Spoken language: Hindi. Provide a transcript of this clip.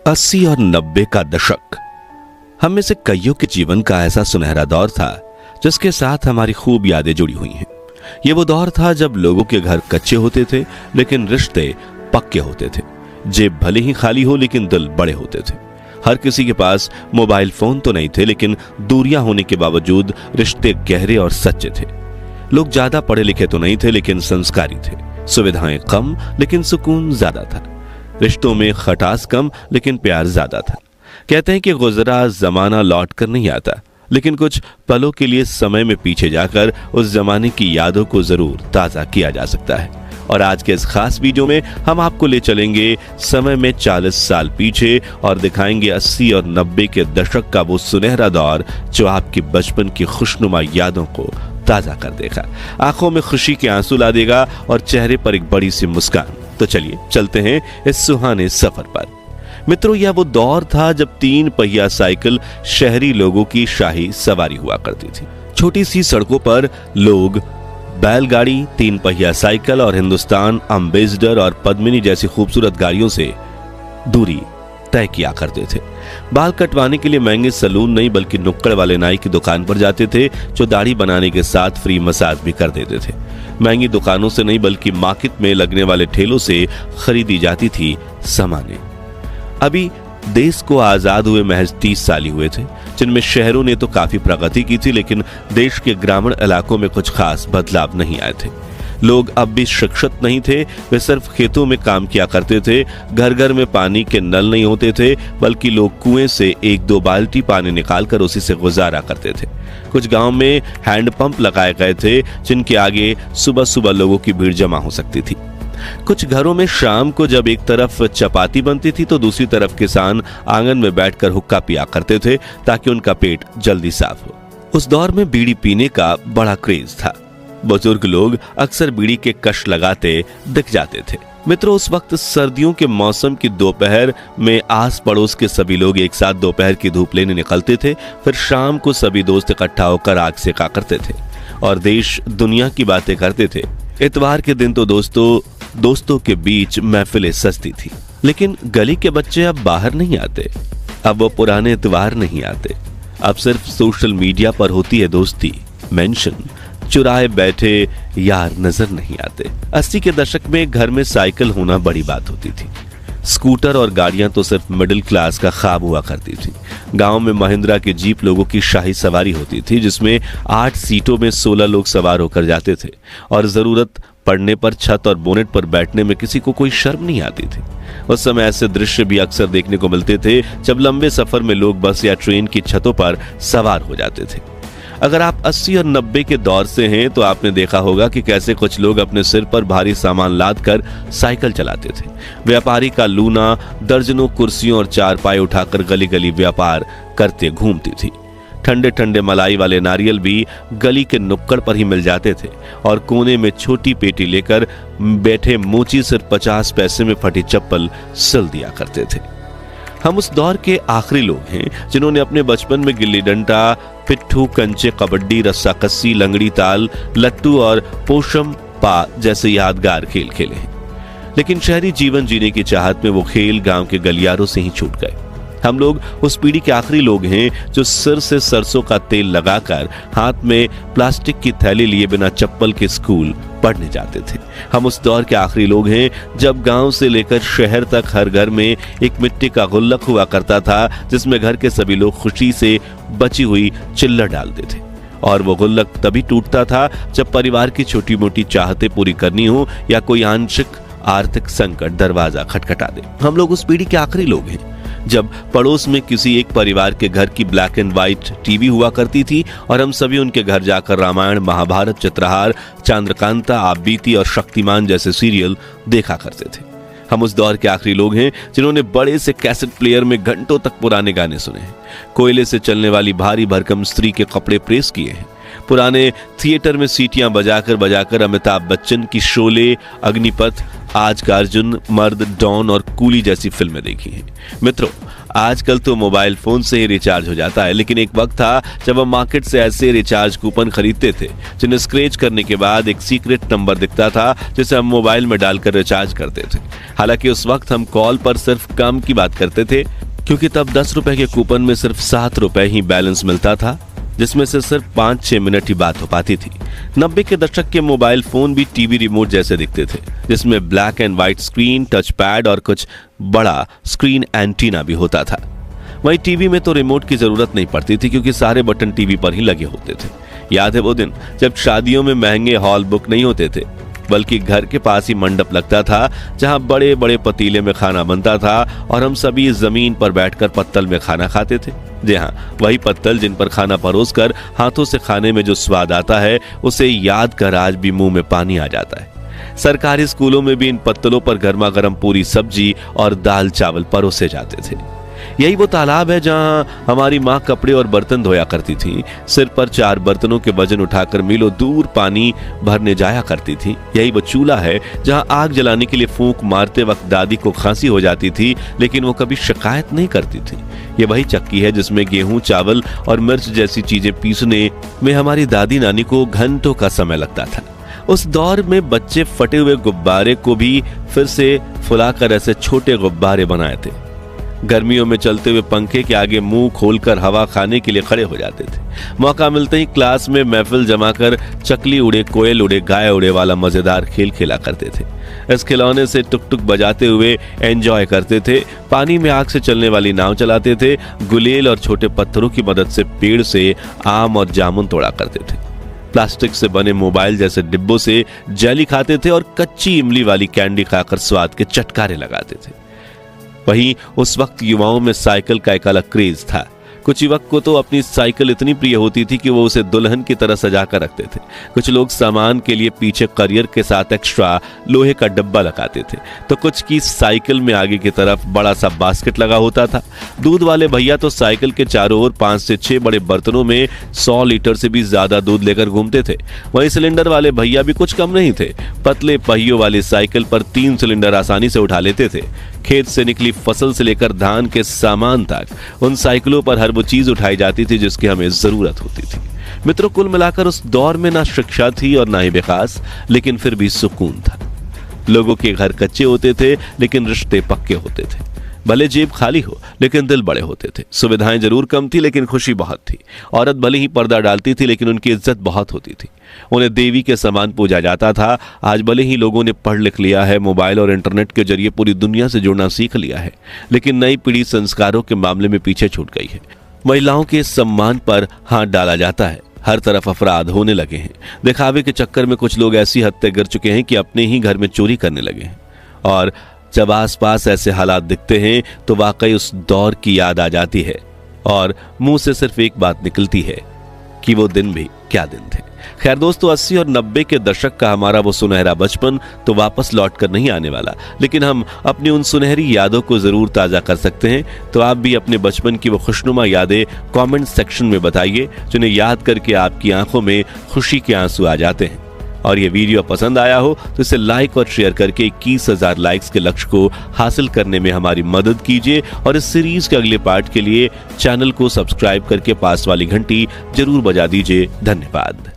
80 और 90 का दशक हम में से कईयों के जीवन का ऐसा सुनहरा दौर था जिसके साथ हमारी खूब यादें जुड़ी हुई हैं। ये वो दौर था जब लोगों के घर कच्चे होते थे लेकिन रिश्ते पक्के होते थे। जेब भले ही खाली हो लेकिन दिल बड़े होते थे। हर किसी के पास मोबाइल फोन तो नहीं थे लेकिन दूरियां होने के बावजूद रिश्ते गहरे और सच्चे थे। लोग ज्यादा पढ़े लिखे तो नहीं थे लेकिन संस्कारी थे। सुविधाएं कम लेकिन सुकून ज्यादा था। रिश्तों में खटास कम लेकिन प्यार ज्यादा था। कहते हैं कि गुजरा जमाना लौट कर नहीं आता, लेकिन कुछ पलों के लिए समय में पीछे जाकर उस जमाने की यादों को जरूर ताजा किया जा सकता है। और आज के इस खास वीडियो में हम आपको ले चलेंगे समय में 40 साल पीछे और दिखाएंगे 80 और 90 के दशक का वो सुनहरा दौर जो आपकी बचपन की खुशनुमा यादों को ताजा कर देगा, आंखों में खुशी के आंसू ला देगा और चेहरे पर एक बड़ी सी मुस्कान। तो चलिए चलते हैं इस सुहाने सफर पर। मित्रों, यह वो दौर था जब 3 पहिया साइकिल शहरी लोगों की शाही सवारी हुआ करती थी। छोटी सी सड़कों पर लोग बैलगाड़ी, 3 पहिया साइकिल और हिंदुस्तान अम्बेसडर और पद्मिनी जैसी खूबसूरत गाड़ियों से दूरी तय किया करते थे। बाल कटवाने के लिए महंगे सैलून नहीं बल्कि नुक्कड़ वाले नाई की दुकान पर जाते थे जो दाढ़ी बनाने के साथ फ्री मसाज भी कर देते थे। महंगी दुकानों से नहीं बल्कि मार्केट में लगने वाले ठेलों से खरीदी जाती थी सामानें। अभी देश को आजाद हुए महज 30 साल ही हुए थे, जिनमें शहरों ने तो काफी प्रगति की थी लेकिन देश के ग्रामीण इलाकों में कुछ खास बदलाव नहीं आए थे। लोग अब भी शिक्षित नहीं थे, वे सिर्फ खेतों में काम किया करते थे। घर घर में पानी के नल नहीं होते थे बल्कि लोग कुएं से 1-2 बाल्टी पानी निकालकर उसी से गुजारा करते थे। कुछ गांव में हैंडपंप लगाए गए थे जिनके आगे सुबह सुबह लोगों की भीड़ जमा हो सकती थी। कुछ घरों में शाम को जब एक तरफ चपाती बनती थी तो दूसरी तरफ किसान आंगन में बैठकर हुक्का पिया करते थे ताकि उनका पेट जल्दी साफ हो। उस दौर में बीड़ी पीने का बड़ा क्रेज था। बुजुर्ग लोग अक्सर बीड़ी के कश लगाते दिख जाते थे। मित्रों, उस वक्त सर्दियों के मौसम की दोपहर में आस पड़ोस के सभी लोग एक साथ दोपहर की धूप लेने निकलते थे। फिर शाम को सभी दोस्त इकट्ठा होकर आग सेका करते थे और देश दुनिया की बातें करते थे। इतवार के दिन तो दोस्तों के बीच महफिलें सजती थी। लेकिन गली के बच्चे अब बाहर नहीं आते। अब वो पुराने इतवार नहीं आते। अब सिर्फ सोशल मीडिया पर होती है दोस्ती, मेंशन। चुराए बैठे यार नजर नहीं आते। 80 के दशक में घर में साइकिल होना बड़ी बात होती थी। स्कूटर और गाड़ियां तो सिर्फ मिडिल क्लास का ख्वाब हुआ करती थी। गांव में महिंद्रा की जीप लोगों की शाही सवारी होती थी जिसमें 8 सीटों में 16 लोग सवार होकर जाते थे और जरूरत पड़ने पर छत और बोनेट पर बैठने में किसी को कोई शर्म नहीं आती थी। उस समय ऐसे दृश्य भी अक्सर देखने को मिलते थे जब लंबे सफर में लोग बस या ट्रेन की छतों पर सवार हो जाते थे। अगर आप 80 और 90 के दौर से हैं तो आपने देखा होगा कि कैसे कुछ लोग अपने सिर पर भारी सामान लाद कर साइकिल चलाते थे। व्यापारी का लूना दर्जनों कुर्सियों और चारपाई उठाकर गली गली व्यापार करते घूमती थी। ठंडे ठंडे मलाई वाले नारियल भी गली के नुक्कड़ पर ही मिल जाते थे और कोने में छोटी पेटी लेकर बैठे मोची सिर्फ 50 पैसे में फटी चप्पल सिल दिया करते थे। हम उस दौर के आखिरी लोग हैं जिन्होंने अपने बचपन में गिल्ली डंडा, पिट्ठू, कंचे, कबड्डी, रस्साकस्सी, लंगड़ी ताल, लट्टू और पोशम पा जैसे यादगार खेल खेले हैं। लेकिन शहरी जीवन जीने की चाहत में वो खेल गांव के गलियारों से ही छूट गए। हम लोग उस पीढ़ी के आखिरी लोग हैं जो सिर से सरसों का तेल लगाकर हाथ में प्लास्टिक की थैली लिए बिना चप्पल के स्कूल पढ़ने जाते थे। हम उस दौर के आखिरी लोग हैं जब गांव से लेकर शहर तक हर घर में एक मिट्टी का गुल्लक हुआ करता था जिसमें घर के सभी लोग खुशी से बची हुई चिल्लर डालते थे। और वो गुल्लक तभी टूटता था जब परिवार की छोटी मोटी चाहतें पूरी करनी हो या कोई आंशिक आर्थिक संकट दरवाजा खटखटा दे। हम लोग उस पीढ़ी के आखिरी लोग हैं जब पड़ोस में किसी एक परिवार के घर की ब्लैक एंड व्हाइट टीवी हुआ करती थी और हम सभी उनके घर जाकर रामायण, महाभारत, चित्रहार, चंद्रकांता, आप बीती और शक्तिमान जैसे सीरियल देखा करते थे। हम उस दौर के आखिरी लोग हैं जिन्होंने बड़े से कैसेट प्लेयर में घंटों तक पुराने गाने सुने हैं, कोयले से चलने वाली भारी भरकम स्त्री के कपड़े प्रेस किए हैं, पुराने थिएटर में सीटियां बजाकर बजाकर अमिताभ बच्चन की शोले, अग्निपथ, आज का अर्जुन, मर्द, डॉन और कूली जैसी फिल्में देखी हैं। मित्रों, आजकल तो मोबाइल फोन से ही रिचार्ज हो जाता है, लेकिन एक वक्त था जब हम मार्केट से ऐसे रिचार्ज कूपन खरीदते थे जिन्हें स्क्रैच करने के बाद एक सीक्रेट नंबर दिखता था जिसे हम मोबाइल में डालकर रिचार्ज करते थे। हालांकि उस वक्त हम कॉल पर सिर्फ कम की बात करते थे, क्योंकि तब 10 रुपए के कूपन में सिर्फ 7 रुपए ही बैलेंस मिलता था, जिसमें से सिर्फ 5-6 मिनट ही बात हो पाती थी। 90 के दशक के मोबाइल फोन भी टीवी रिमोट जैसे दिखते थे, जिसमें black and white screen, touch pad और कुछ बड़ा स्क्रीन एंटीना भी होता था। वहीं टीवी में तो रिमोट की जरूरत नहीं पड़ती थी, क्योंकि सारे बटन टीवी पर ही लगे होते थे। याद है वो दिन जब शादियों में महंगे हॉल बुक नहीं होते थे, बल्कि घर के पास ही मंडप लगता था जहां बड़े बड़े पतीले में खाना बनता था और हम सभी जमीन पर बैठकर पत्तल में खाना खाते थे। जी हाँ, वही पत्तल जिन पर खाना परोसकर हाथों से खाने में जो स्वाद आता है, उसे याद कर आज भी मुंह में पानी आ जाता है। सरकारी स्कूलों में भी इन पत्तलों पर गर्मा गर्म पूरी सब्जी और दाल चावल परोसे जाते थे। यही वो तालाब है जहां हमारी माँ कपड़े और बर्तन धोया करती थी, सिर पर 4 बर्तनों के वजन उठाकर मीलों दूर पानी भरने जाया करती थी। यही वो चूल्हा है जहां आग जलाने के लिए फूंक मारते वक्त दादी को खांसी हो जाती थी, लेकिन वो कभी शिकायत नहीं करती थी। ये वही चक्की है जिसमें गेहूं, चावल और मिर्च जैसी चीजें पीसने में हमारी दादी नानी को घंटों का समय लगता था। उस दौर में बच्चे फटे हुए गुब्बारे को भी फिर से फुलाकर ऐसे छोटे गुब्बारे बनाए थे। गर्मियों में चलते हुए पंखे के आगे मुंह खोलकर हवा खाने के लिए खड़े हो जाते थे। मौका मिलते ही क्लास में महफिल जमाकर चकली उड़े, कोयल उड़े, गाय उड़े वाला मजेदार खेल खेला करते थे। इस खिलौने से टुक टुक बजाते हुए एंजॉय करते थे। पानी में आग से चलने वाली नाव चलाते थे। गुलेल और छोटे पत्थरों की मदद से पेड़ से आम और जामुन तोड़ा करते थे। प्लास्टिक से बने मोबाइल जैसे डिब्बों से जेली खाते थे और कच्ची इमली वाली कैंडी खाकर स्वाद के चटकारे लगाते थे। वहीं उस वक्त युवाओं में साइकिल का एक अलग क्रेज था। कुछ युवक को तो अपनी साइकिल इतनी प्रिय होती थी कि वो उसे दुल्हन की तरह सजा कर रखते थे। कुछ लोग सामान के लिए पीछे करियर के साथ एक्स्ट्रा लोहे का डब्बा लगाते थे, तो कुछ की साइकिल में आगे की तरफ बड़ा सा बास्केट लगा होता था। दूध वाले भैया तो साइकिल के चारों ओर 5 से 6 बड़े बर्तनों में 100 लीटर से भी ज्यादा दूध लेकर घूमते थे। वहीं सिलेंडर वाले भैया भी कुछ कम नहीं थे। पतले पहियों वाली साइकिल पर 3 सिलेंडर आसानी से उठा लेते थे। खेत से निकली फसल से लेकर धान के सामान तक उन साइकिलों पर हर वो चीज उठाई जाती थी जिसकी हमें जरूरत होती थी। मित्रों, कुल मिलाकर उस दौर में ना शिक्षा थी और ना ही विकास, लेकिन फिर भी सुकून था। लोगों के घर कच्चे होते थे लेकिन रिश्ते पक्के होते थे। भले जेब खाली हो लेकिन दिल बड़े होते थे। सुविधाएं जरूर कम थी लेकिन खुशी बहुत थी। औरत भले ही पर्दा डालती थी लेकिन उनकी इज्जत बहुत होती थी। उन्हें देवी के समान पूजा जाता था। आज भले ही लोगों ने पढ़ लिख लिया है, मोबाइल और इंटरनेट के जरिए पूरी दुनिया से जुड़ना सीख लिया है, लेकिन नई पीढ़ी संस्कारों के मामले में पीछे छूट गई है। महिलाओं के सम्मान पर हाथ डाला जाता है। हर तरफ अपराध होने लगे हैं। दिखावे के चक्कर में कुछ लोग ऐसी हद तक गिर चुके हैं कि अपने ही घर में चोरी करने लगे हैं। और जब आसपास ऐसे हालात दिखते हैं तो वाकई उस दौर की याद आ जाती है और मुंह से सिर्फ एक बात निकलती है कि वो दिन भी क्या दिन थे। खैर दोस्तों, 80 और 90 के दशक का हमारा वो सुनहरा बचपन तो वापस लौट कर नहीं आने वाला, लेकिन हम अपनी उन सुनहरी यादों को जरूर ताजा कर सकते हैं। तो आप भी अपने बचपन की वो खुशनुमा यादें कमेंट सेक्शन में बताइए, जिन्हें याद करके आपकी आंखों में खुशी के आंसू आ जाते हैं। और ये वीडियो पसंद आया हो तो इसे लाइक और शेयर करके 21,000 लाइक्स के लक्ष्य को हासिल करने में हमारी मदद कीजिए। और इस सीरीज के अगले पार्ट के लिए चैनल को सब्सक्राइब करके पास वाली घंटी जरूर बजा दीजिए। धन्यवाद।